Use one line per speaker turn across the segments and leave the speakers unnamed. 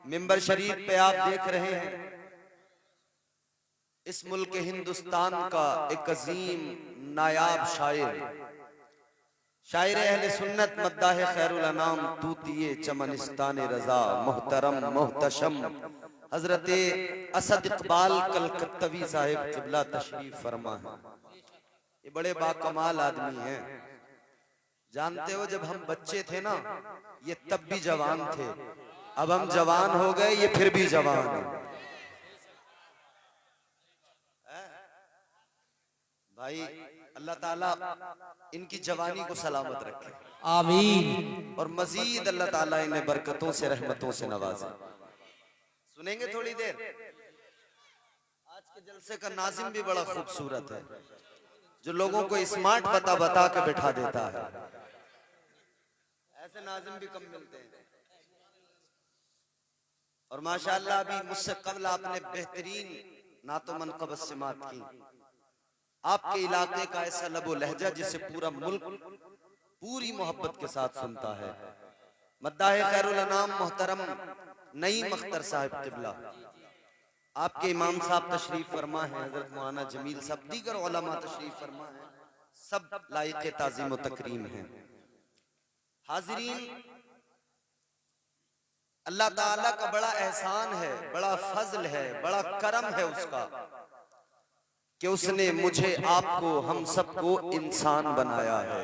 منبر شریف پہ آپ دیکھ رہے ہیں اس ملک ہندوستان کا ایک عظیم نایاب شاعر اہل سنت مداح خیر الانام طوطی چمنستان رضا محترم محتشم حضرت اسد اقبال کلکتوی صاحب قبلہ تشریف فرما ہے۔ یہ بڑے باکمال آدمی ہیں۔ جانتے ہو جب ہم بچے تھے نا یہ تب بھی جوان تھے، اب ہم جوان ہو گئے یہ پھر بھی جوان ہیں۔ بھائی اللہ تعالیٰ ان کی جوانی کو سلامت رکھے،
آمین،
اور مزید اللہ تعالیٰ انہیں برکتوں سے رحمتوں سے نوازے۔ سنیں گے تھوڑی دیر؟ آج کے جلسے کا ناظم بھی بڑا خوبصورت ہے، جو لوگوں کو اسمارٹ بتا کے بٹھا دیتا ہے۔ ایسے ناظم بھی کم ملتے ہیں، اور ماشاءاللہ ابھی مجھ سے قبل آپ نے بہترین نعت و منقبت سماعت کی۔ آپ کے علاقے کا ایسا لب و لہجہ جسے پورا ملک پوری محبت کے ساتھ سنتا ہے۔ مداح خیر الانام محترم نعیم اختر صاحب قبلہ، آپ کے امام صاحب تشریف فرما ہیں، حضرت مولانا جمیل صاحب، دیگر علماء تشریف فرما ہیں، سب لائق تعظیم و تکریم ہیں۔ حاضرین، اللہ تعالیٰ کا بڑا احسان ہے، بڑا فضل ہے، بڑا کرم ہے اس کا کہ اس نے مجھے آپ کو ہم سب کو انسان بنایا ہے۔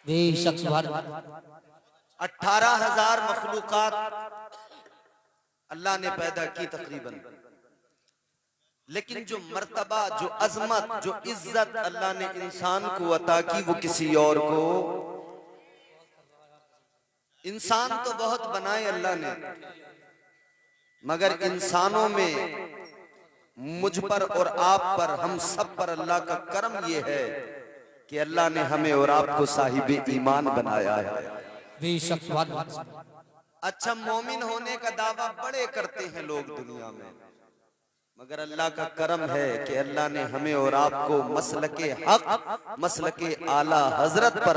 بے شک سبحان اللہ،
18,000 مخلوقات اللہ نے پیدا کی تقریباً، لیکن جو مرتبہ، جو عظمت، جو عزت اللہ نے انسان کو عطا کی وہ کسی اور کو۔ انسان تو بہت بنائے اللہ نے، مگر انسانوں میں مجھ پر اور آپ پر، ہم سب پر اللہ کا کرم یہ ہے کہ اللہ نے ہمیں اور آپ کو صاحب ایمان بنایا ہے۔
بے شک سبحان اللہ۔
اچھا، مومن ہونے کا دعویٰ بڑے کرتے ہیں لوگ دنیا میں، مگر اللہ کا کرم ہے کہ اللہ نے ہمیں اور آپ کو مسلک حق، مسلک اعلیٰ حضرت پر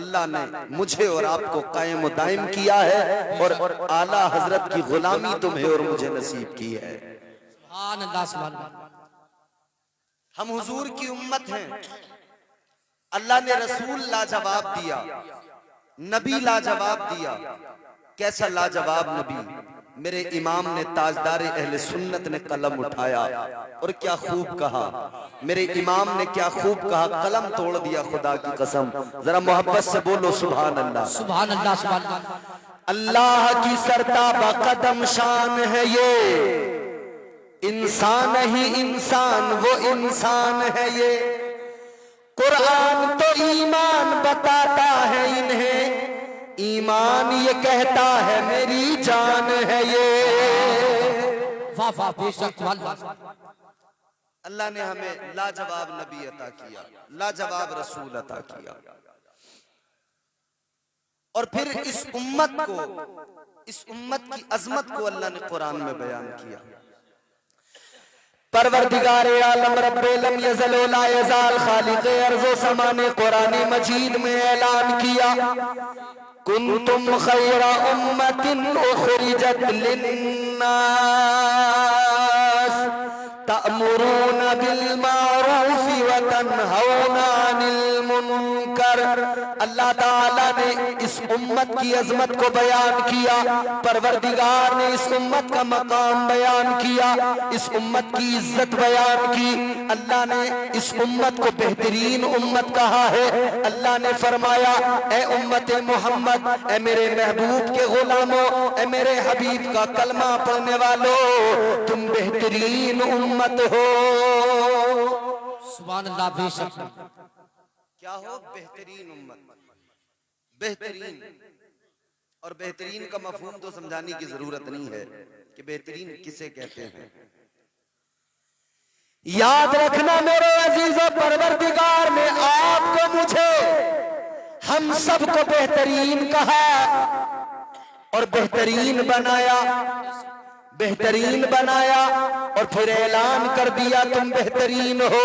اللہ نے مجھے اور آپ کو قائم و دائم کیا ہے، اور اعلیٰ حضرت کی غلامی تمہیں اور مجھے نصیب کی ہے۔
سبحان اللہ، سبحان اللہ۔
ہم حضور کی امت ہیں، اللہ نے رسول لاجواب دیا، نبی لاجواب دیا۔ کیسا لاجواب نبی! میرے امام نے تاجدار اہل سنت نے قلم اٹھایا اور کیا خوب کہا، میرے امام نے کیا خوب کہا، قلم توڑ دیا خدا کی قسم۔ ذرا محبت سے بولو سبحان اللہ،
سبحان اللہ، سبحان اللہ۔
اللہ کی سرتابہ قدم شان ہے یہ، انسان ہی انسان وہ انسان ہے یہ، قرآن تو ایمان بتاتا ہے انہیں، ایمان یہ کہتا ہے میری جان ہے یہ۔
واہ واہ، بے شک سبحان اللہ۔
اللہ نے ہمیں لاجواب نبی عطا کیا، لاجواب رسول عطا کیا، اور پھر اس امت کو، اس امت کی عظمت کو اللہ نے قرآن میں بیان کیا۔ پروردگار عالم رب لم یزل و لا یزال خالق ارض و سما نے قرآن مجید میں اعلان کیا، کنتم خیر امت اخرجت للناس تأمرون بالمعروف وتنہون عن المنکر۔ اللہ تعالیٰ نے اس امت کی عظمت کو بیان کیا، پروردگار نے اس امت کا مقام بیان کیا، اس امت کی عزت بیان کی۔ اللہ نے اس امت کو بہترین امت کہا ہے۔ اللہ نے فرمایا، اے امت محمد، اے میرے محبوب کے غلاموں، اے میرے حبیب کا کلمہ پڑھنے والوں، تم بہترین امت ہو۔
سبحان اللہ، بے شک۔
کیا ہو؟ بہترین امت، بہترین۔ اور بہترین کا مفہوم تو سمجھانے کی ضرورت نہیں ہے کہ بہترین کسے کہتے ہیں۔ یاد رکھنا میرے عزیزو، پروردگار نے آپ کو، مجھے، ہم سب کو بہترین کہا اور بہترین بنایا، بہترین بنایا، اور پھر اعلان کر دیا تم بہترین ہو۔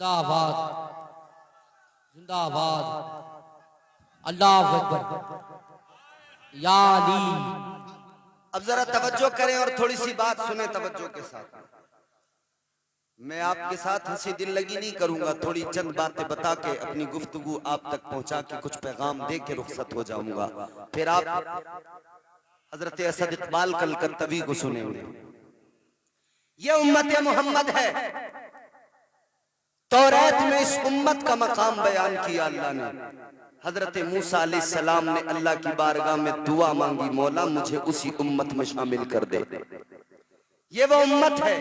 زندہ باد زندہ باد اللہ اکبر یا علی.
اب ذرا توجہ کریں اور تھوڑی سی بات سنیں توجہ کے ساتھ. میں آپ کے ساتھ ہنسی دل لگی نہیں کروں گا، تھوڑی چند باتیں بتا کے اپنی گفتگو آپ تک پہنچا کے کچھ پیغام دے کے رخصت ہو جاؤں گا. پھر آپ حضرت اسد اقبال کلکتوی کو سنیں گے. یہ امت محمد ہے. توریت میں اس امت کا مقام بیان کیا اللہ نے. حضرت موسیٰ علیہ السلام نے اللہ کی بارگاہ میں دعا مانگی، مولا مجھے اسی امت میں شامل کر دے. یہ وہ امت ہے.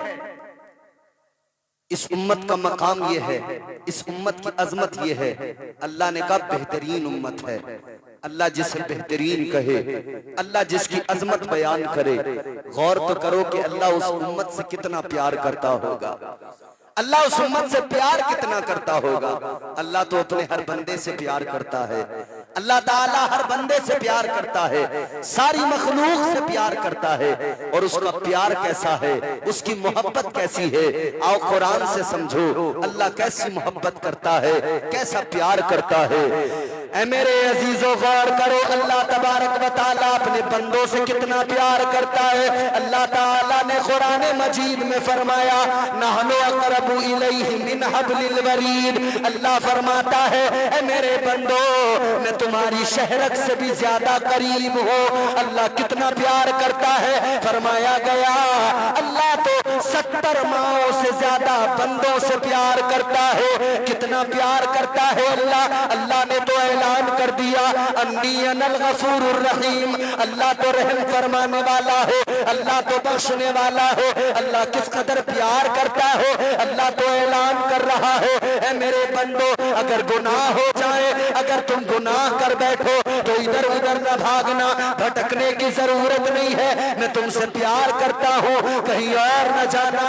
اس امت کا مقام یہ ہے، اس امت کی عظمت یہ ہے. اللہ نے کہا بہترین امت ہے. اللہ جسے بہترین کہے، اللہ جس کی عظمت بیان کرے، غور تو کرو کہ اللہ اس امت سے کتنا پیار کرتا ہوگا. اللہ اس امت سے پیار کتنا کرتا ہوگا. اللہ تو اپنے ہر بندے سے پیار کرتا ہے. اللہ تعالیٰ ہر بندے سے پیار کرتا ہے، ساری مخلوق سے پیار کرتا ہے. اور اس کا پیار کیسا ہے، اس کی محبت کیسی ہے، آؤ قرآن سے سمجھو اللہ کیسی محبت کرتا ہے، کیسا پیار کرتا ہے. اے میرے عزیزو غور کرو، اللہ تبارک و تعالیٰ اپنے بندوں سے کتنا پیار کرتا ہے. اللہ تعالیٰ نے قرآن مجید میں فرمایا نحن اقرب الیہ من حبل الورید. اللہ فرماتا ہے اے میرے بندو میں تمہاری شہرک سے بھی زیادہ قریب ہوں. اللہ کتنا پیار کرتا ہے. فرمایا گیا اللہ تو 70 ماؤں سے زیادہ بندوں سے پیار کرتا ہے. کتنا پیار کرتا ہے اللہ. اللہ نے تو اعلان کر دیا انی انا الغفور الرحیم. اللہ تو رحم فرمانے والا ہے، اللہ تو بخشنے والا ہے. اللہ کس قدر پیار کرتا ہے. اللہ تو اعلان کر رہا ہے اے میرے بندو اگر گناہ ہو جائے، اگر تم گناہ کر بیٹھو تو ادھر ادھر نہ بھاگنا، بھٹکنے کی ضرورت نہیں ہے. میں تم سے پیار کرتا ہوں، کہیں اور نہ جانا،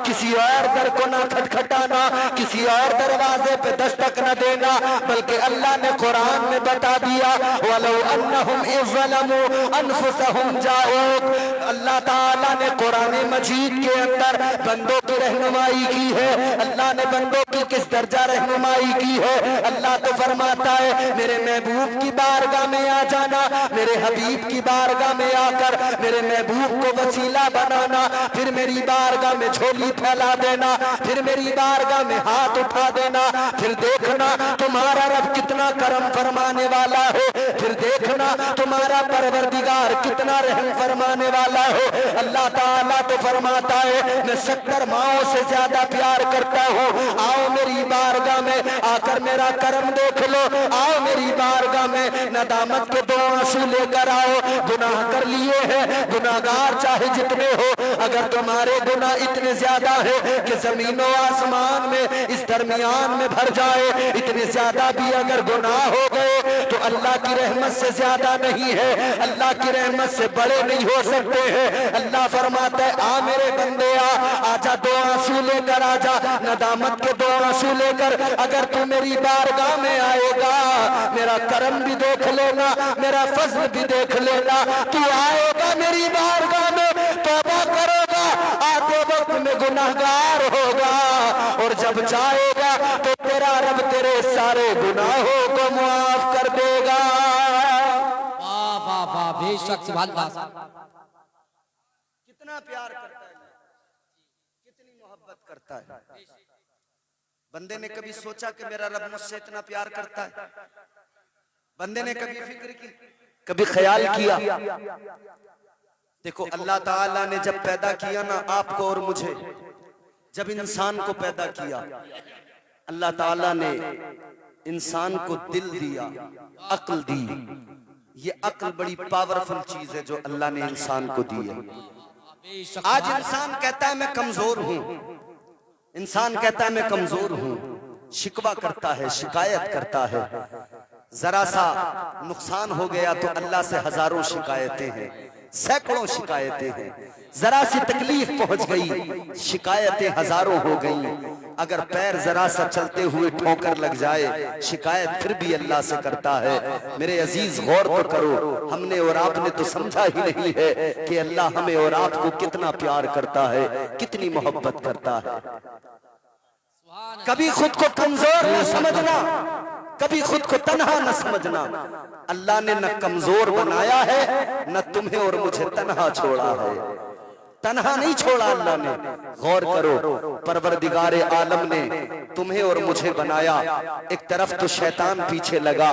کسی اور در کو نہ کھٹکھٹانا، کسی اور دروازے پہ دستک نہ دینا. بلکہ اللہ نے قرآن میں بتا دیا وَلَوْ أَنَّهُمْ إِذْ ظَلَمُوا أَنفُسَهُمْ جَاءُوكَ. اللہ تعالیٰ نے قرآن مجید کے اندر بندوں کی رہنمائی کی ہے. اللہ نے بندوں کی کس درجہ رہنمائی کی ہے. اللہ تو فرماتا ہے میرے محبوب کی بارگاہ میں آ جانا، میرے حبیب کی بارگاہ میں آ کر میرے محبوب کو وسیلہ بنانا، پھر میری بارگاہ میں جھولی پھیلا دینا، پھر میری بارگاہ میں ہاتھ اٹھا دینا. پھر دیکھنا تمہارا رب کتنا کرم فرمانے والا ہے، پھر دیکھنا تمہارا پروردگار کتنا رحم فرمانے والا ہے. اللہ تعالیٰ تو فرماتا ہے میں 70 ماؤں سے زیادہ پیار کرتا ہوں. آؤ میری بارگاہ میں آ کر میرا کرم دیکھ لو. آؤ میری بارگاہ میں ندامت کے 2 آنسو لے کر آؤ. گناہ کر لیے ہیں، گناہگار چاہے جتنے ہو، اگر تمہارے گناہ اتنے زیادہ ہے کہ زمین و آسمان میں اس درمیان میں بھر جائے، اتنے زیادہ بھی اگر گناہ ہو گئے تو اللہ کی رحمت سے زیادہ نہیں ہے، اللہ کی رحمت سے بڑے نہیں ہو سکتے ہیں. اللہ فرماتا ہے آ میرے بندے آ جا 2 آنسو لے کر آ جا، ندامت کے 2 آنسو لے کر. اگر تو میری بارگاہ میں آئے گا میرا کرم بھی دیکھ لینا، میرا فضل بھی دیکھ لینا. تو آئے گا میری بارگاہ میں توبہ کرے گا، آتے وقت میں گناہگار ہوگا، اور جب جائے گا تو تیرا رب تیرے سارے گناہوں کو معاف کر دے گا.
واہ واہ واہ بے شک سبحان اللہ.
کتنا پیار کرتا ہے، کتنی محبت کرتا ہے. بندے نے کبھی سوچا کہ میرا رب مجھ سے اتنا پیار کرتا ہے؟ بندے نے کبھی فکر کی، کبھی خیال کیا؟ دیکھو اللہ تعالیٰ نے جب پیدا کیا نا آپ کو اور مجھے، جب انسان کو پیدا کیا اللہ تعالیٰ نے انسان کو دل دیا، عقل دی. یہ عقل بڑی پاورفل چیز ہے جو اللہ نے انسان کو دی ہے. آج انسان کہتا ہے میں کمزور ہوں، انسان کہتا ہے میں کمزور ہوں، شکوہ کرتا ہے، شکایت کرتا ہے. ذرا سا نقصان ہو گیا تو اللہ سے ہزاروں شکایتیں ہیں، سینکڑوں شکایتیں ہیں. ذرا سی تکلیف پہنچ گئی، شکایتیں ہزاروں ہو گئیں. اگر پیر ذرا سا چلتے ہوئے ٹھوکر لگ جائے شکایت پھر بھی اللہ سے کرتا ہے. میرے عزیز غور تو کرو، ہم نے اور آپ نے تو سمجھا ہی نہیں ہے کہ اللہ ہمیں اور آپ کو کتنا پیار کرتا ہے، کتنی محبت کرتا ہے. کبھی خود کو کمزور نہ سمجھنا، کبھی خود کو تنہا نہ سمجھنا۔ اللہ نے نہ کمزور بنایا ہے نہ تمہیں اور مجھے تنہا چھوڑا ہے، تنہا نہیں چھوڑا اللہ نے۔ غور کرو، پروردگار عالم نے تمہیں اور مجھے بنایا، ایک طرف تو شیطان پیچھے لگا،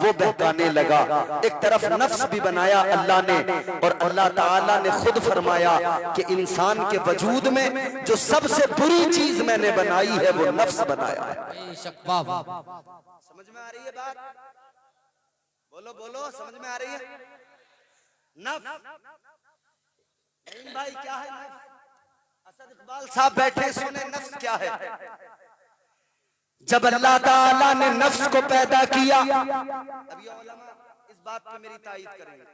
وہ بہکانے لگا، ایک طرف نفس بھی بنایا اللہ نے، اور اللہ تعالیٰ نے خود فرمایا کہ انسان کے وجود میں جو سب سے بری چیز میں نے بنائی ہے وہ نفس بنایا ہے۔
بے شک، واہ واہ،
سمجھ میں آ رہی ہے بات؟ بولو بولو، سمجھ میں آ رہی ہے؟ نفس، نعیم بھائی کیا ہے نفس؟ اسد اقبال صاحب بیٹھے سنے نفس کیا ہے؟ جب اللہ تعالیٰ نے نفس کو پیدا کیا، اب یہ علماء اس بات پہ میری تائید کریں گے،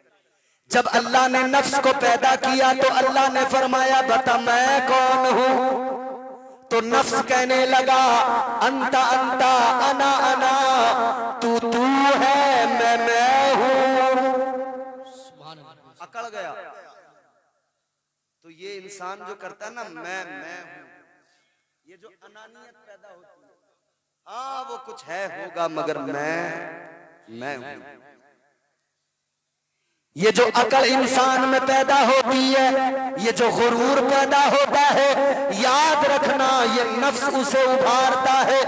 جب اللہ نے نفس کو پیدا کیا تو اللہ نے فرمایا بتا میں کون ہوں؟ تو نفس کہنے لگا انتا انتا انا انا، تو ہے میں ہوں۔
سبحان اللہ،
اکڑ گیا۔ تو یہ انسان جو کرتا ہے نا میں ہوں، یہ جو انانیت پیدا ہوتی ہے، ہاں وہ کچھ ہے ہوگا مگر میں ہوں۔ یہ جو عقل انسان میں پیدا ہوتی ہے، یہ جو غرور پیدا ہوتا ہے، یاد رکھنا یہ نفس اسے ابھارتا ہے۔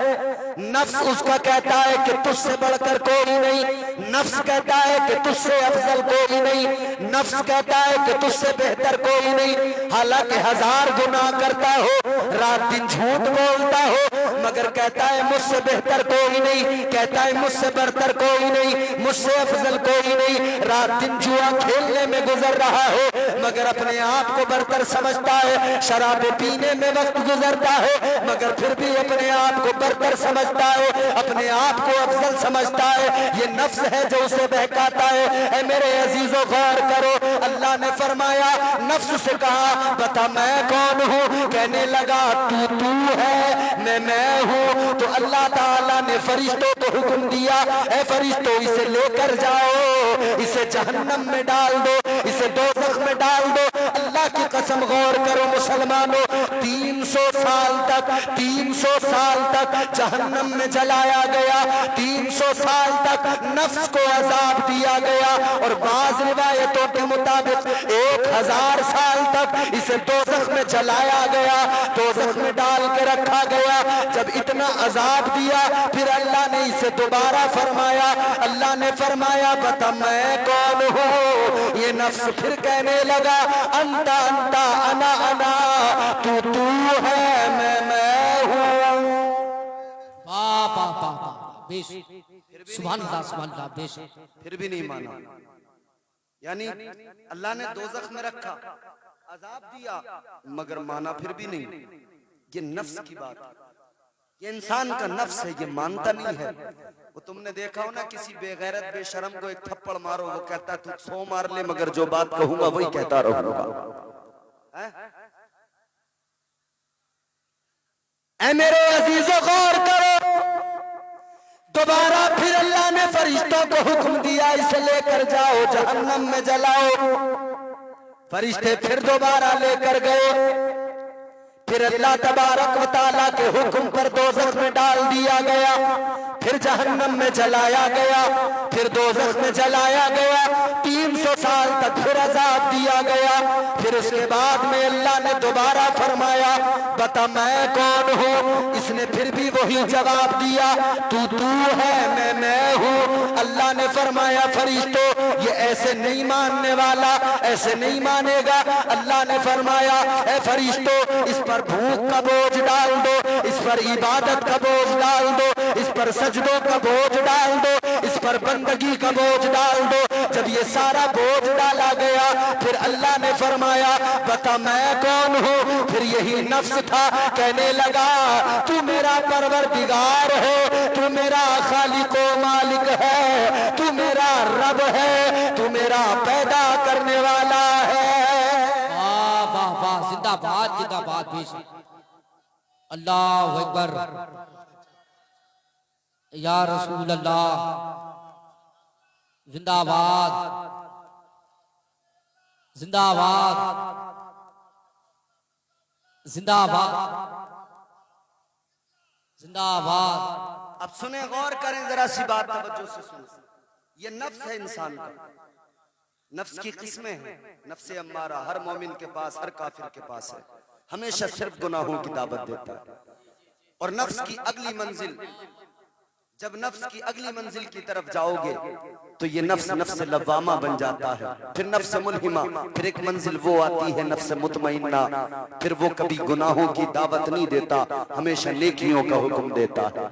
نفس اس کا کہتا ہے کہ تجھ سے بڑھ کر کوئی نہیں، نفس کہتا ہے کہ تجھ سے افضل کوئی نہیں، نفس کہتا ہے کہ تجھ سے بہتر کوئی نہیں، حالانکہ ہزار گناہ کرتا ہو، رات دن جھوٹ بولتا ہو، مگر کہتا ہے مجھ سے بہتر کوئی نہیں، کہتا ہے مجھ سے برتر کوئی نہیں، مجھ سے افضل کوئی نہیں، رات دن جوا کھیلنے میں گزر رہا ہو مگر اپنے آپ کو برتر سمجھتا ہے، شراب پینے میں وقت گزرتا ہے مگر پھر بھی اپنے آپ کو برتر سمجھتا ہے، اپنے آپ کو افضل سمجھتا ہے۔ یہ نفس ہے جو اسے بہکاتا ہے۔ اے میرے عزیزو غور کرو، اللہ نے فرمایا نفس سے کہا بتا میں کون ہوں؟ کہنے لگا تو ہے میں ہوں۔ تو اللہ تعالیٰ نے فرشتوں کو حکم دیا اے فرشتوں اسے لے کر جاؤ، اسے جہنم میں ڈال دو، اسے دوزخ میں ڈال دو۔ اللہ کی قسم غور کرو مسلمانوں، 300 سال تک جہنم میں جلایا گیا، 300 سال تک نفس کو عذاب دیا گیا، اور بعض روایتوں کے مطابق 1000 سال تک اسے دوزخ میں جلایا گیا، دوزخ میں ڈال کے رکھا گیا۔ جب اتنا عذاب دیا پھر اللہ نے اسے دوبارہ فرمایا، اللہ نے فرمایا بتا میں کون ہوں؟ یہ نفس پھر کہنے لگا انتا انتا انا انا، تو ہے میں ہوں۔
واہ واہ واہ واہ، بے شک، سبحان اللہ سبحان اللہ، بے شک،
پھر بھی نہیں مانا، یعنی اللہ نے دوزخ میں رکھا، عذاب دیا مگر مانا پھر بھی نہیں۔ یہ نفس کی بات ہے، یہ انسان کا نفس ہے، یہ مانتا نہیں ہے۔ وہ تم نے دیکھا ہو نا کسی بے غیرت بے شرم کو ایک تھپڑ مارو وہ کہتا ہے تو 100 مار لے مگر جو بات کہوں گا وہی کہتا رہوں گا۔ اے میرے عزیزو غور کرو، دوبارہ پھر اللہ نے فرشتوں کو حکم دیا اسے لے کر جاؤ جہنم میں جلاؤ۔ فرشتے پھر دوبارہ لے کر گئے، پھر اللہ تبارک و تعالیٰ کے حکم پر دوزخ میں ڈال دیا گیا، پھر جہنم میں جلایا گیا، پھر دوزخ میں جلایا گیا، 300 سال تک پھر عذاب دیا گیا۔ پھر اس کے بعد میں اللہ نے دوبارہ فرمایا بتا میں کون ہوں؟ اس نے پھر بھی وہی جواب دیا تو ہے میں ہوں۔ اللہ نے فرمایا فرشتوں یہ ایسے نہیں ماننے والا، ایسے نہیں مانے گا۔ اللہ نے فرمایا اے فرشتوں اس پر بھوک کا بوجھ ڈال دو، اس پر عبادت کا بوجھ ڈال دو، اس پر سجدوں کا بوجھ ڈال دو، اس پر بندگی کا بوجھ ڈال دو۔ جب یہ سارا بوجھ ڈالا گیا پھر اللہ نے فرمایا بتا میں کون ہوں؟ پھر یہی نفس تھا کہنے لگا تو میرا پروردگار ہے، تو میرا خالق و مالک ہے، تو میرا رب ہے، تو میرا پیدا کرنے والا ہے۔
واہ واہ واہ، زندہ باد زندہ باد، بے شک، اللہ اکبر، یا رسول اللہ، زندہ باد زندہ باد زندہ باد زندہ باد.
اب سنیں، غور کریں ذرا سی بات توجہ سے سنیں. یہ نفس ہے انسان کا. نفس کی قسمیں ہیں. نفس امارہ ہر مومن کے پاس، ہر کافر کے پاس ہے. ہمیشہ صرف گناہوں کی دعوت دیتا ہے. اور نفس کی اگلی منزل، جب نفس کی اگلی منزل کی طرف جاؤ گے تو یہ نفس نفس لوامہ بن جاتا ہے، پھر نفس ملہمہ، پھر ایک منزل وہ آتی ہے نفس مطمئنہ. پھر وہ کبھی گناہوں کی دعوت نہیں دیتا، ہمیشہ نیکیوں کا حکم دیتا ہے.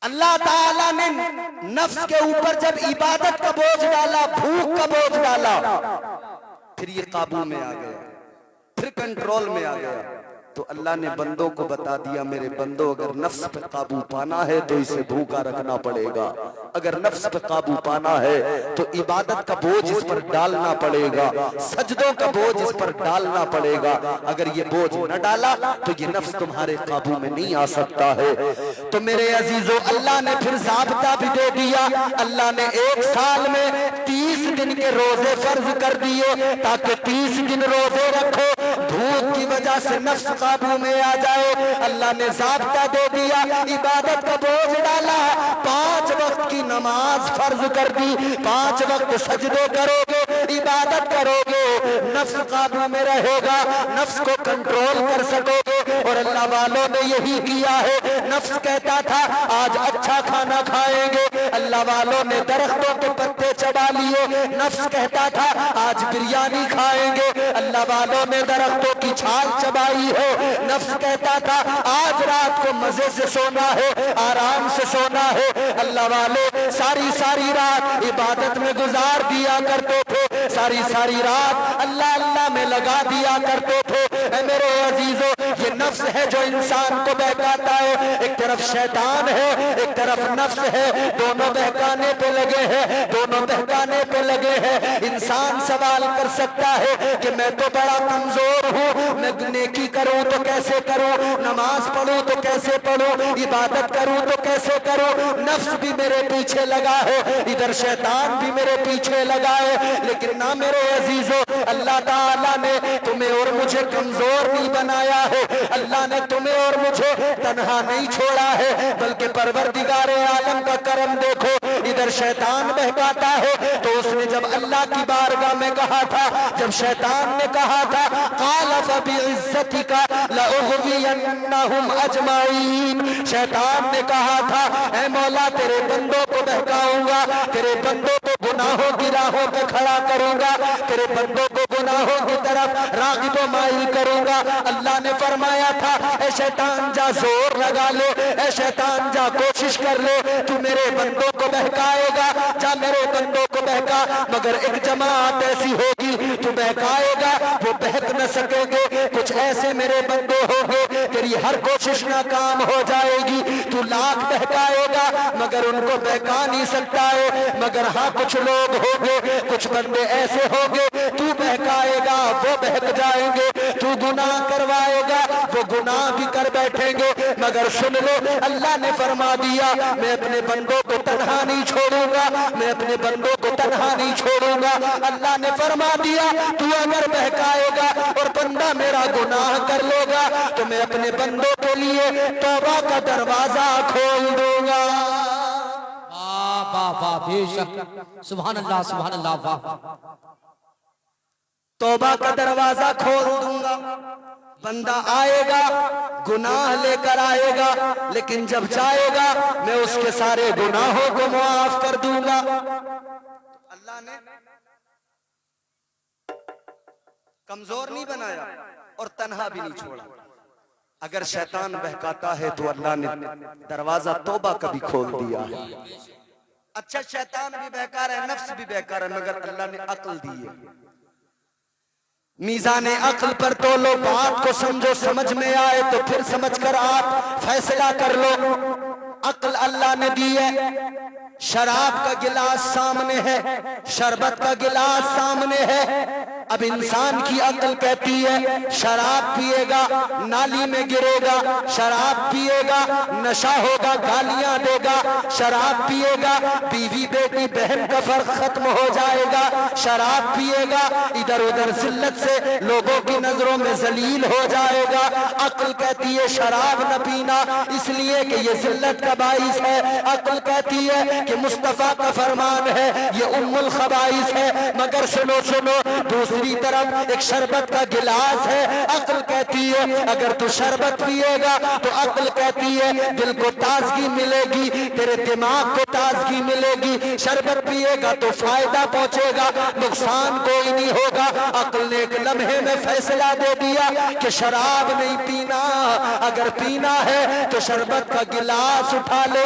اللہ تعالیٰ نے نفس کے اوپر جب عبادت کا بوجھ ڈالا، بھوک کا بوجھ ڈالا، پھر یہ قابو میں آ گیا، پھر کنٹرول میں آ گیا. تو اللہ نے بندوں کو بتا دیا، میرے بندوں اگر نفس پہ قابو پانا ہے تو اسے بھوکا رکھنا پڑے گا. اگر نفس پہ قابو پانا ہے تو عبادت کا بوجھ اس پر ڈالنا پڑے گا، سجدوں کا بوجھ اس پر ڈالنا پڑے گا. اگر یہ بوجھ نہ ڈالا تو یہ نفس تمہارے قابو میں نہیں آ سکتا ہے. تو میرے عزیزو، اللہ نے پھر ضابطہ بھی دے دیا. اللہ نے 1 سال میں 30 دن کے روزے فرض کر دیے تاکہ 30 دن روزے رکھو، بھوک کی وجہ سے نفس قابو میں آ جائے. اللہ نے ضابطہ دے دیا، عبادت کا بوجھ ڈالا، 5 وقت کی نماز فرض کر دی. 5 وقت سجدے کرو گے، عبادت کرو گے، نفس قابو میں رہے گا، نفس کو کنٹرول کر سکو گے. اور اللہ والوں نے یہی کیا ہے. نفس کہتا تھا آج اچھا کھانا کھائیں گے، اللہ والوں نے درختوں کے پتے چبا لیے. نفس کہتا تھا آج بریانی کھائیں گے، اللہ والوں نے درختوں کی چھال چبائی ہے. نفس کہتا تھا آج رات کو مزے سے سونا ہے، آرام سے سونا ہے، اللہ والے ساری رات عبادت میں گزار دیا کرتے تھے، ساری رات اللہ اللہ میں لگا دیا کرتے تھے. اے میرے عزیزو، یہ نفس ہے جو انسان کو بہکاتا ہے. ایک طرف شیطان ہے، ایک طرف نفس ہے، دونوں بہکانے پہ لگے ہیں، دونوں بہکانے پہ لگے ہیں. انسان سوال کر سکتا ہے کہ میں تو بڑا کمزور ہوں، میں نیکی کروں تو کیسے کروں، نماز پڑھوں تو کیسے پڑھوں، عبادت کروں تو کیسے کروں. نفس بھی میرے پیچھے لگا ہے، ادھر شیطان بھی میرے پیچھے لگا ہے. لیکن نہ میرے عزیزو، اللہ تعالیٰ نے تمہیں اور مجھے کمزور نہیں بنایا ہے. اللہ نے تمہیں اور مجھے تنہا نہیں چھوڑا ہے، بلکہ پروردگار عالم کا کرم دیکھو. ادھر شیطان بہکاتا ہے تو اس نے جب اللہ کی بارگاہ میں کہا تھا، جب شیطان نے کہا تھا قال فبعزتک لأغوینہم اجمعین، شیطان نے کہا تھا اے مولا تیرے بندوں کو بہکاؤں گا، تیرے بندوں کو گناہوں کی راہوں پہ کھڑا کروں گا، تیرے بندوں کو گناہوں کی طرف راغب و مائل کروں گا. اللہ نے فرمایا تھا اے شیطان جا زور لگا لے، اے شیطان جا کوشش کر لے، تو میرے بندوں کو بہکائے گا، جا میرے بندوں کو بہکا. مگر ایک جماعت ایسی ہوگی تو بہکائے گا، وہ بہک نہ سکیں گے. کچھ ایسے میرے بندے ہوں گے تیری ہر کوشش ناکام ہو جائے گی، تو لاکھ بہکائے گا مگر ان کو بہکا نہیں سکتا ہے. مگر ہاں کچھ لوگ ہوں گے، کچھ بندے ایسے ہوں گے تو بہکائے گا وہ بہک جائیں گے، تو گناہ کروائے گا وہ گناہ بھی کر بیٹھیں گے. مگر سن لو، اللہ نے فرما دیا میں اپنے بندوں کو تنہا نہیں چھوڑوں گا، میں اپنے بندوں کو تنہا نہیں چھوڑوں گا. اللہ نے فرما دیا تو اگر بہکائے گا اور بندہ میرا گناہ کر لے گا تو میں اپنے بندوں کے لیے توبہ کا دروازہ کھول دوں گا.
واہ واہ، بے شک، سبحان اللہ سبحان اللہ. واہ،
توبہ کا دروازہ کھول دوں گا. بندہ آئے گا گناہ لے کر آئے گا، لیکن جب جائے گا میں اس کے سارے گناہوں کو معاف کر دوں گا. اللہ نے کمزور نہیں بنایا اور تنہا بھی نہیں چھوڑا. اگر شیطان بہکاتا ہے تو اللہ نے دروازہ توبہ کا بھی کھول دیا ہے. اچھا شیطان بھی بہکا رہا ہے، نفس بھی بہکا رہا ہے، مگر اللہ نے عقل دی ہے. میزان عقل پر تولو، بات کو سمجھو، سمجھ میں آئے تو پھر سمجھ کر آپ فیصلہ کر لو. عقل اللہ نے دی ہے. شراب کا گلاس سامنے ہے، شربت کا گلاس سامنے ہے، اب انسان کی عقل کہتی ہے شراب پیے گا نالی میں گرے گا، شراب پیے گا نشہ ہوگا گالیاں دے گا، شراب پیے گا بیوی بیٹی بہن کا فرق ختم ہو جائے گا، شراب پیے گا ادھر ادھر ذلت سے لوگوں کی نظروں میں ذلیل ہو جائے گا۔ عقل کہتی ہے شراب نہ پینا اس لیے کہ یہ ذلت کا باعث ہے، عقل کہتی ہے کہ مصطفیٰ کا فرمان ہے یہ ام الخبائث ہے، مگر سنو دوسری طرف ایک شربت کا گلاس ہے، عقل کہتی ہے اگر تو شربت پیے گا تو عقل کہتی ہے دل کو تازگی ملے گی، تیرے دماغ کو تازگی ملے گی، شربت پیے گا تو فائدہ پہنچے گا نقصان کوئی نہیں ہوگا۔ عقل نے ایک لمحے میں فیصلہ دے دیا کہ شراب نہیں پینا، اگر پینا ہے تو شربت کا گلاس اٹھا لو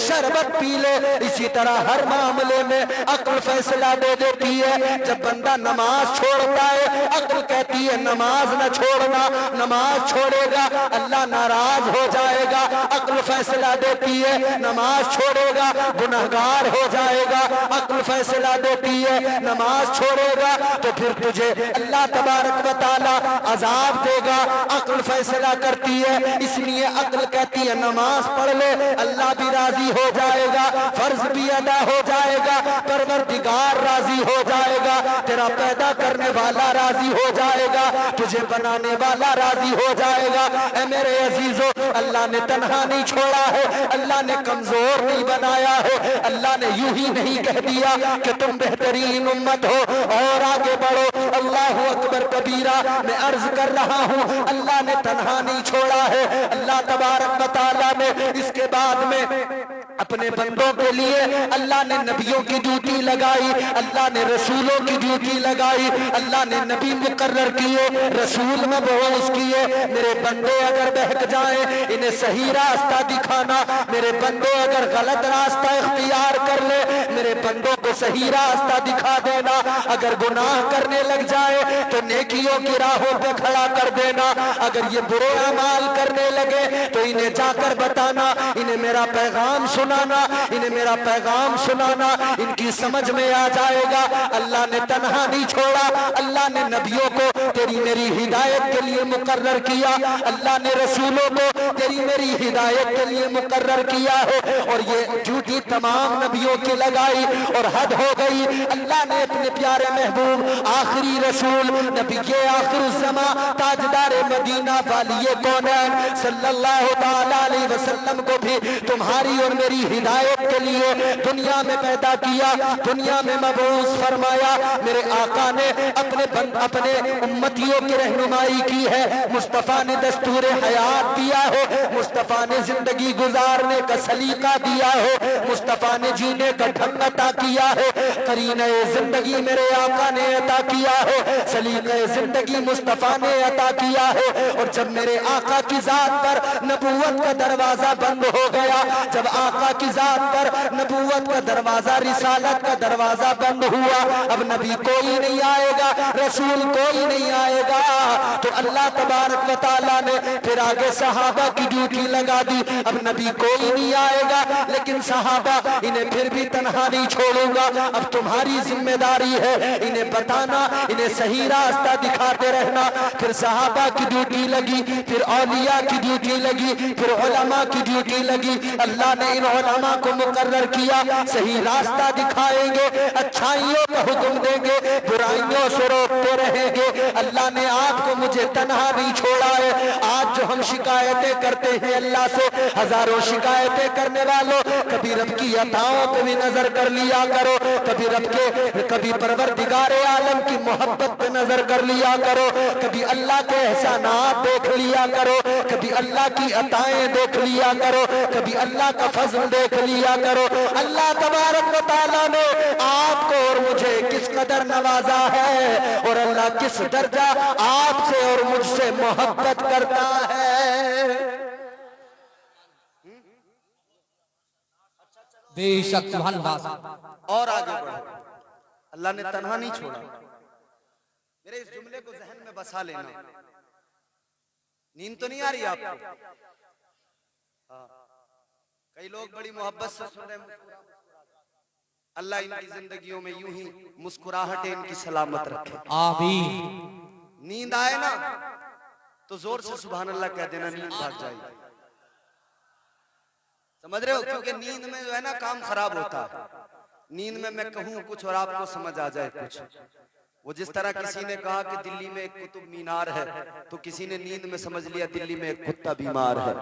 شربت پی لو۔ اسی طرح ہر معاملے میں عقل فیصلہ دے دیتی ہے، جب بندہ نماز چھوڑتا ہے عقل کہتی ہے نماز نہ چھوڑنا، نماز چھوڑے گا اللہ ناراض ہو جائے گا، عقل فیصلہ دیتی ہے نماز چھوڑے گا گناہگار ہو جائے گا، عقل فیصلہ دیتی ہے نماز چھوڑے گا تو پھر تجھے اللہ تبارک و تعالی عذاب دے گا، عقل فیصلہ کرتی ہے، اس لیے عقل کہتی ہے نماز پڑھ لے اللہ بھی راضی ہو جائے گا، فرض بھی ادا ہو جائے گا، پروردگار راضی ہو جائے گا، تیرا پیدا کرنے والا راضی ہو جائے گا، تجھے بنانے والا راضی ہو جائے گا۔ اے میرے عزیزو اللہ نے تنہا نہیں چھوڑا ہے، اللہ نے کمزور نہیں بنایا ہے، اللہ نے یوں ہی نہیں کہہ دیا کہ تم بہترین امت ہو اور آگے بڑھو۔ اللہ اکبر کبیرہ، میں عرض کر رہا ہوں اللہ نے تنہا نہیں چھوڑا ہے، اللہ تبارک و تعالیٰ نے اس کے بعد میں اپنے بندوں کے لیے اللہ نے نبیوں کی ڈیوٹی لگائی، اللہ نے رسولوں کی ڈیوٹی لگائی، اللہ نے نبی مقرر کیے، رسول مبعوث کیے۔ میرے بندے اگر بہک جائیں انہیں صحیح راستہ دکھانا، میرے بندے اگر غلط راستہ اختیار کر لے میرے بندوں کو صحیح راستہ دکھا دینا، اگر گناہ کرنے لگ جائے تو نیکیوں کی راہوں پہ کھڑا کر دینا، اگر یہ برے اعمال کرنے لگے تو انہیں جا کر بتانا، انہیں میرا پیغام سنانا، انہیں میرا پیغام سنانا، ان کی سمجھ میں آ جائے گا۔ اللہ نے تنہا نہیں چھوڑا، اللہ نے نبیوں کو تیری میری ہدایت کے لیے مقرر کیا، اللہ نے رسولوں کو تیری میری ہدایت کے لیے مقرر کیا ہے، اور یہ ڈیوٹی تمام نبیوں کی لگائی اور حد ہو گئی۔ اللہ نے اپنے پیارے محبوب آخری رسول نبی آخر الزمان تاجدار مدینہ والی کونین صلی اللہ تعالی علیہ وسلم کو بھی تمہاری اور میری ہدایت کے لیے دنیا میں پیدا کیا، دنیا میں مبعوث فرمایا۔ میرے آقا نے اپنے امتیوں کی رہنمائی کی ہے، مصطفیٰ نے دستور حیات دیا ہے، مصطفیٰ نے زندگی گزارنے کا سلیقہ دیا ہے، مصطفیٰ نے جینے کا ڈھنگ عطا کیا ہے، قرینہ زندگی میرے آقا نے عطا کیا ہے، سلیقہ زندگی مصطفیٰ نے عطا کیا ہے۔ اور جب میرے آقا کی ذات پر نبوت کا دروازہ بند ہو گیا، جب آقا کی ذات پر نبوت کا دروازہ رسالت کا دروازہ بند ہوا، اب نبی کوئی نہیں آئے گا، رسول کوئی نہیں آئے گا، تو اللہ تبارک و تعالیٰ نے پھر آگے صحابہ کی ڈیوٹی لگا دی۔ اب نبی کوئی نہیں آئے گا لیکن صحابہ انہیں پھر بھی تنہا نہیں چھوڑوں گا، اب تمہاری ذمہ داری ہے انہیں بتانا، انہیں صحیح راستہ دکھاتے رہنا۔ پھر صحابہ کی ڈیوٹی لگی، پھر اولیاء کی ڈیوٹی لگی، پھر علماء کی ڈیوٹی لگی۔ اللہ نے ان علماء کو مقرر کیا صحیح راستہ دکھائیں گے، اچھائیوں کا حکم دیں گے، برائیوں سے روکتے رہیں گے۔ اللہ نے آپ کو مجھے تنہا نہیں چھوڑا ہے۔ آج جو ہم شکایتیں کرتے ہیں اللہ سے، ہزاروں شکایتیں کرنے والوں کبھی رب کی عطاؤں پہ بھی نظر کر لیا کرو، کبھی پروردگار عالم کی محبت پہ نظر کر لیا کرو، کبھی اللہ کے احسانات دیکھ لیا کرو، کبھی اللہ کی عطائیں دیکھ لیا کرو، کبھی اللہ کا فضل دیکھ لیا کرو۔ اللہ تبارک و تعالیٰ نے آپ کو اور مجھے کس قدر نوازا ہے، اور اللہ کس درجہ آپ سے اور مجھ سے محبت کرتا ہے۔
بے شک سبحان اللہ۔
اور آگے بڑھو، اللہ نے تنہا نہیں چھوڑا۔ میرے اس جملے کو ذہن میں بسا لینا، نیند تو نہیں آ رہی آپ کو؟ کئی لوگ بڑی محبت سے سن رہے ہیں، اللہ ان کی زندگیوں میں یوں ہی مسکراہٹیں ان کی سلامت رکھے.
آمین.
نیند آئے نا تو زور سے سبحان اللہ کہہ دینا, نیند بھاگ جائے گی. سمجھ رہے ہو؟ کیونکہ نیند میں جو ہے نا کام خراب ہوتا ہے. نیند میں میں کہوں کچھ اور آپ کو سمجھ آ جائے کچھ. وہ جس طرح کسی نے کہا کہ دلی میں ایک قطب مینار ہے تو کسی نے نیند میں سمجھ لیا دلی میں ایک کتا بیمار ہے,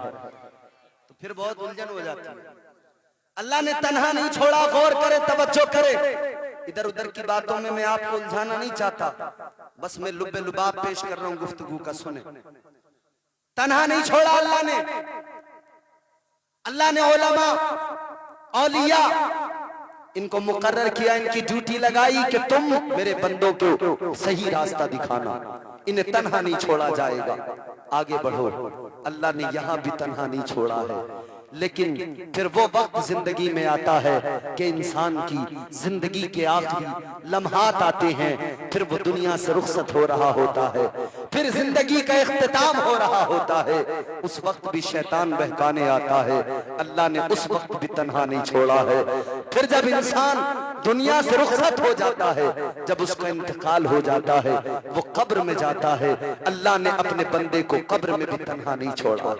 تو پھر بہت الجھن ہو جاتی ہے. اللہ نے تنہا نہیں چھوڑا, غور کرے, توجہ کرے. ادھر ادھر کی باتوں میں آپ کو الجھانا نہیں چاہتا, بس میں لب لباب پیش کر رہا ہوں, گفتگو کا سنیں. تنہا نہیں چھوڑا اللہ نے. اللہ نے علماء, اولیاء ان کو مقرر کیا, ان کی ڈیوٹی لگائی کہ تم میرے بندوں کو صحیح راستہ دکھانا, انہیں تنہا نہیں چھوڑا جائے گا, آگے بڑھو. اللہ نے یہاں بھی تنہا نہیں چھوڑا ہے, لیکن پھر وہ وقت زندگی میں آتا ہے کہ انسان کی زندگی کے آخری لمحات آتے ہیں, پھر وہ دنیا سے رخصت ہو رہا ہوتا ہے, پھر زندگی کا اختتام ہو رہا ہوتا ہے. اس وقت بھی شیطان بہکانے آتا ہے. اللہ نے اس وقت بھی تنہا نہیں چھوڑا ہے. پھر جب انسان دنیا سے رخصت ہو جاتا ہے, جب اس کا انتقال ہو جاتا ہے, وہ قبر میں جاتا ہے, اللہ نے اپنے بندے کو قبر میں بھی تنہا نہیں چھوڑا.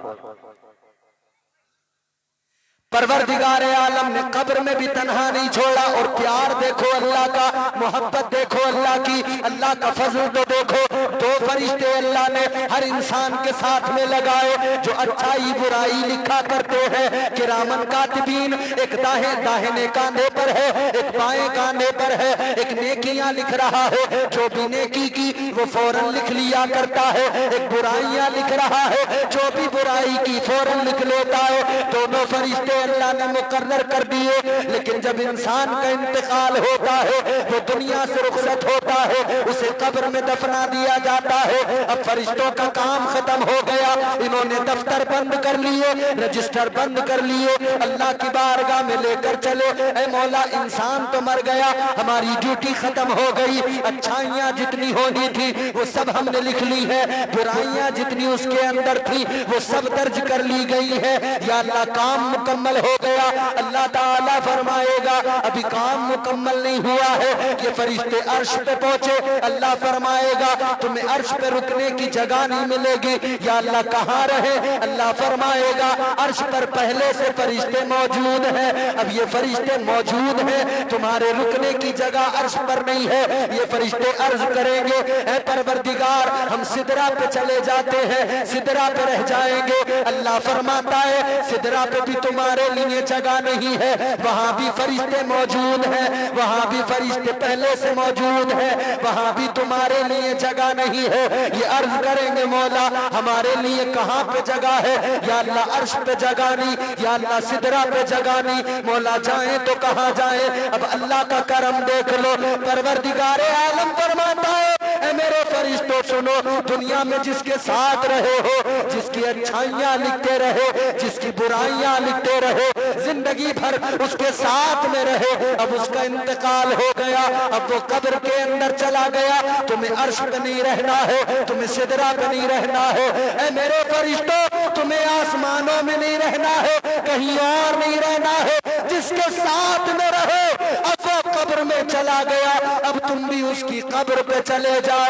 پروردگار عالم نے قبر میں بھی تنہا نہیں چھوڑا. اور پیار دیکھو اللہ کا, محبت دیکھو اللہ کی, اللہ کا فضل تو دیکھو. دو فرشتے اللہ نے ہر انسان کے ساتھ میں لگائے جو اچھائی برائی لکھا کرتے ہیں. کرامن کاتبین, ایک داہنے کاندھے پر ہے, ایک بائیں کاندھے پر ہے. ایک نیکیاں لکھ رہا ہے, جو بھی نیکی کی وہ فوراً لکھ لیا کرتا ہے. ایک برائیاں لکھ رہا ہے, جو بھی برائی کی فوراً لکھ لیتا ہے. دونوں فرشتے اللہ نے مقرر کر دیے. لیکن جب انسان کا انتقال ہوتا ہے, وہ دنیا سے رخصت ہوتا ہے, اسے قبر میں دفنا دیا جاتا ہے. اب فرشتوں کا کام ختم ہو گیا, انہوں نے دفتر بند کر لیے, رجسٹر بند کر لیے, اللہ کی بارگاہ میں لے کر چلے. اے مولا, انسان تو مر گیا, ہماری ڈیوٹی ختم ہو گئی. اچھائیاں جتنی ہونی تھی وہ سب ہم نے لکھ لی ہے, برائیاں جتنی اس کے اندر تھی وہ سب درج کر لی گئی ہے. یا اللہ, کام مکمل ہو گیا. اللہ تعالیٰ فرمائے گا ابھی کام مکمل نہیں ہوا ہے. یہ فرشتے عرش پہ پہنچے, اللہ فرمائے گا تمہیں عرش پہ رکنے کی جگہ نہیں ملے گی. یا اللہ, کہاں رہے؟ اللہ فرمائے گا عرش پر پہلے سے فرشتے موجود ہیں. اب یہ فرشتے موجود ہیں, تمہارے رکنے کی جگہ عرش پر نہیں ہے. یہ فرشتے عرض کریں گے اے پروردگار, ہم سدرا پہ چلے جاتے ہیں, سدرا پہ رہ جائیں گے. اللہ فرماتا ہے سدرا پہ بھی تمہارے لیے جگہ نہیں ہے, وہاں بھی فرشتے موجود ہیں, وہاں بھی فرشتے پہلے سے موجود ہیں, وہاں بھی تمہارے لیے جگہ نہیں ہے. یہ عرض کریں گے مولا ہمارے لیے کہاں پہ جگہ ہے؟ یا اللہ, عرش پہ جگہ نہیں. یا اللہ, سدرا پہ جگہ نہیں. مولا, جائیں تو کہاں جائیں؟ اب اللہ کا کرم دیکھ لو. پروردگار عالم فرماتا ہے اے میرے فرشتوں سنو, دنیا میں جس کے ساتھ رہے ہو, جس کی اچھائیاں لکھتے رہے, جس کی برائیاں لکھتے رہے, زندگی بھر اس کے ساتھ میں رہے, اب اس کا انتقال ہو گیا, اب وہ قبر کے اندر چلا گیا. تمہیں عرش پہ نہیں رہنا ہے, تمہیں سدرا پہ نہیں رہنا ہے. اے میرے فرشتوں, تمہیں آسمانوں میں نہیں رہنا ہے, کہیں اور نہیں رہنا ہے. جس کے ساتھ میں رہو, اب وہ قبر میں چلا گیا, اب تم بھی اس کی قبر پہ چلے جاؤ,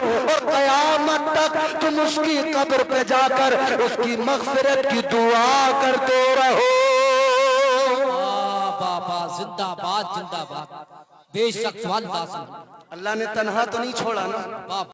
اور قیامت تک تم اس کی قبر پہ جا کر اس کی مغفرت کی دعا کرتے رہو.
بابا زندہ باد, زندہ باد. بے شک سوال.
اللہ نے تنہا تو نہیں چھوڑا نا.